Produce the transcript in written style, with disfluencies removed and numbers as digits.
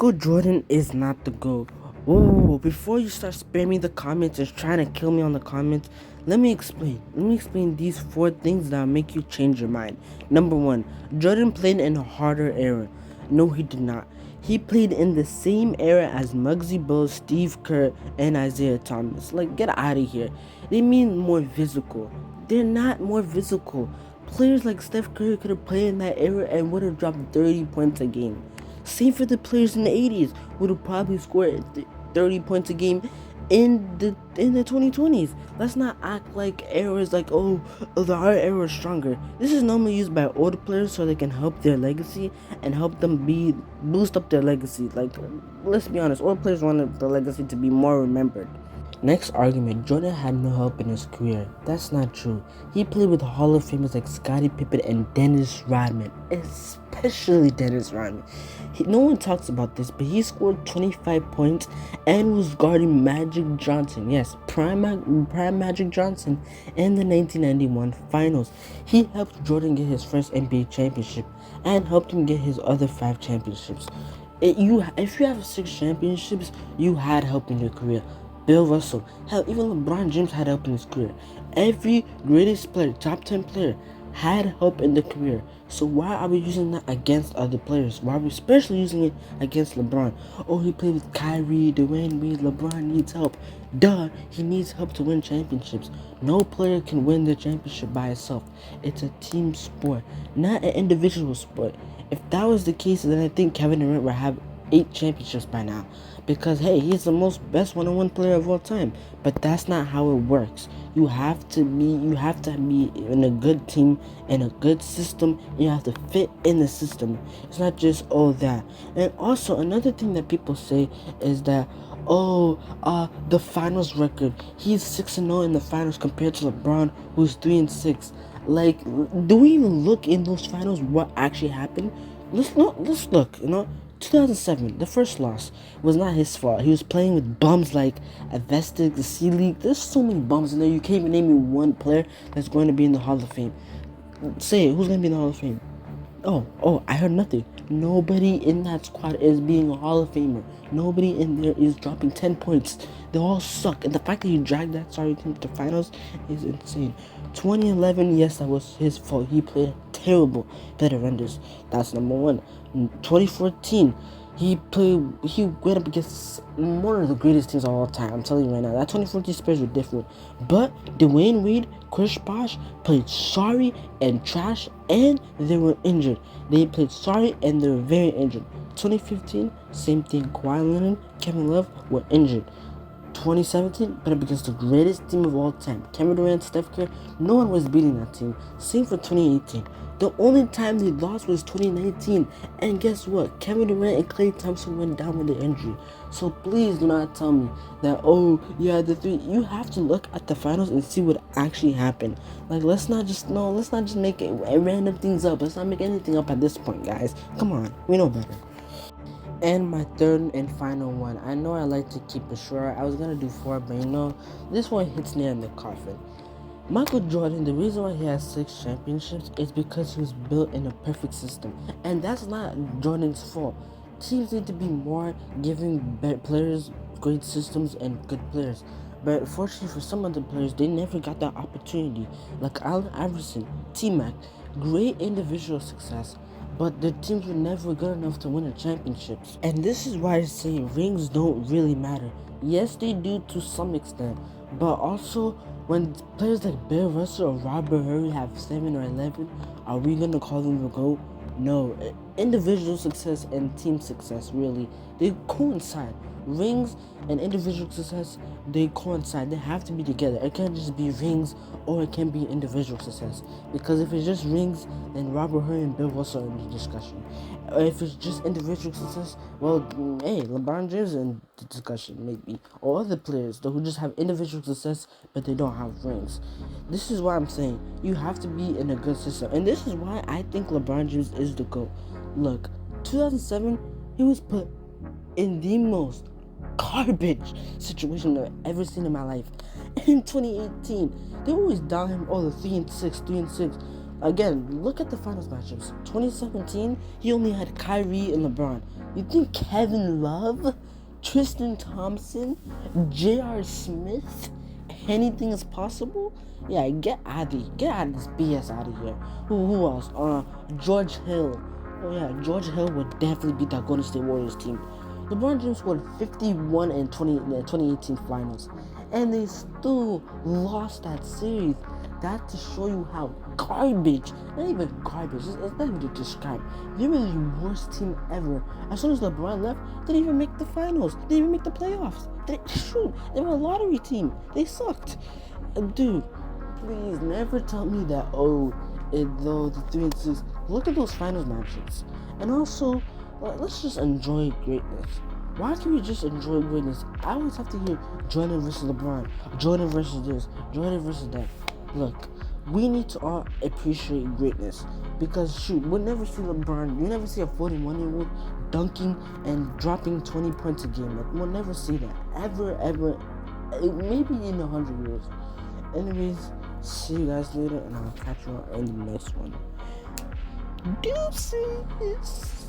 Michael Jordan is not the GOAT. Whoa, before you start spamming the comments and trying to kill me on the comments, let me explain. Let me explain these 4 things that will make you change your mind. Number 1, Jordan played in a harder era. No, he did not. He played in the same era as Muggsy Bogues, Steve Kerr, and Isaiah Thomas. Like, get out of here. They mean more physical. They're not more physical. Players like Steph Curry could have played in that era and would have dropped 30 points a game. Same for the players in the 80s, would have probably scored 30 points a game in the 2020s. Let's not act like eras like, oh, our era is stronger. This is normally used by older players so they can help their legacy and help them boost up their legacy. Like, let's be honest, older players want the legacy to be more remembered. Next argument, Jordan had no help in his career. That's not true. He played with Hall of Famers like Scottie Pippen and Dennis Rodman, especially Dennis Rodman. No one talks about this, but he scored 25 points and was guarding Magic Johnson. Yes, prime Magic Johnson in the 1991 finals. He helped Jordan get his first NBA championship and helped him get his other 5 championships. If you have 6 championships, you had help in your career. Bill Russell, hell, even LeBron James had help in his career. Every greatest player, top 10 player, had help in their career. So why are we using that against other players? Why are we especially using it against LeBron? Oh, he played with Kyrie, Dwayne Wade, LeBron needs help. Duh, he needs help to win championships. No player can win the championship by itself. It's a team sport, not an individual sport. If that was the case, then I think Kevin Durant would have 8 championships by now, because hey, he's the best one-on-one player of all time. But that's not how it works. You have to be in a good team, in a good system, and you have to fit in the system. It's not just all that. And also another thing that people say is that, the finals record, he's 6-0 in the finals compared to LeBron, who's 3-6. Like, do we even look in those finals what actually happened? Let's look, 2007, the first loss was not his fault. He was playing with bums like Avestic, the C League. There's so many bums in there. You can't even name me one player that's going to be in the Hall of Fame. Say it, who's going to be in the Hall of Fame? Oh, I heard nothing. Nobody in that squad is being a Hall of Famer. Nobody in there is dropping 10 points. They all suck. And the fact that you dragged that sorry team to the finals is insane. 2011, yes, that was his fault. He played terrible, better renders. That's number 1. 2014, he went up against one of the greatest teams of all time. I'm telling you right now, that 2014 Spurs were different. But Dwayne Wade, Chris Bosh played sorry and trash, and they were injured. They played sorry and they were very injured. 2015, same thing. Kawhi Leonard, Kevin Love were injured. 2017, went up against the greatest team of all time. Kevin Durant, Steph Curry, no one was beating that team. Same for 2018. The only time they lost was 2019. And guess what? Kevin Durant and Klay Thompson went down with the injury. So please do not tell me that, the 3. You have to look at the finals and see what actually happened. Like, let's not just make random things up. Let's not make anything up at this point, guys. Come on, we know better. And my third and final one. I know I like to keep it short. I was gonna do 4, but this one hits near in the coffin. Michael Jordan, the reason why he has 6 championships is because he was built in a perfect system. And that's not Jordan's fault. Teams need to be more giving players great systems and good players. But fortunately for some of the players, they never got that opportunity. Like Allen Iverson, T-Mac, great individual success, but the teams were never good enough to win the championships. And this is why I say rings don't really matter. Yes, they do to some extent, but also when players like Bill Russell or Robert Horry have 7 or 11, are we gonna call them the GOAT? No. Individual success and team success, really, they coincide. Rings and individual success, they coincide. They have to be together. It can't just be rings or it can be individual success. Because if it's just rings, then Robert Horry and Bill Russell are in the discussion. If it's just individual success, well, hey, LeBron James is in the discussion, maybe. Or other players who just have individual success, but they don't have rings. This is why I'm saying you have to be in a good system. And this is why I think LeBron James is the GOAT. Look, 2007, he was put in the most garbage situation I've ever seen in my life. In 2018, they always down him, the 3-6. Again, look at the finals matchups. 2017, he only had Kyrie and LeBron. You think Kevin Love, Tristan Thompson, J.R. Smith, anything is possible? Yeah, get out of this BS out of here. Who else? George Hill. Oh yeah, George Hill would definitely beat that Golden State Warriors team. LeBron James scored 51 in 2018 finals, and they still lost that series. That to show you how garbage, not even garbage, it's not even to describe. They were the worst team ever. As soon as LeBron left, they didn't even make the finals. They didn't even make the playoffs. They were a lottery team. They sucked. Dude, please never tell me that, though the 3-6. Look at those finals matches. And also, let's just enjoy greatness. Why can't we just enjoy greatness? I always have to hear Jordan versus LeBron, Jordan versus this, Jordan versus that. Look, we need to all appreciate greatness, because we'll never see LeBron. You'll never see a 41-year-old dunking and dropping 20 points a game. Like, we'll never see that ever. Maybe in 100 years. Anyways, see you guys later, and I'll catch you on the next one. Deuces.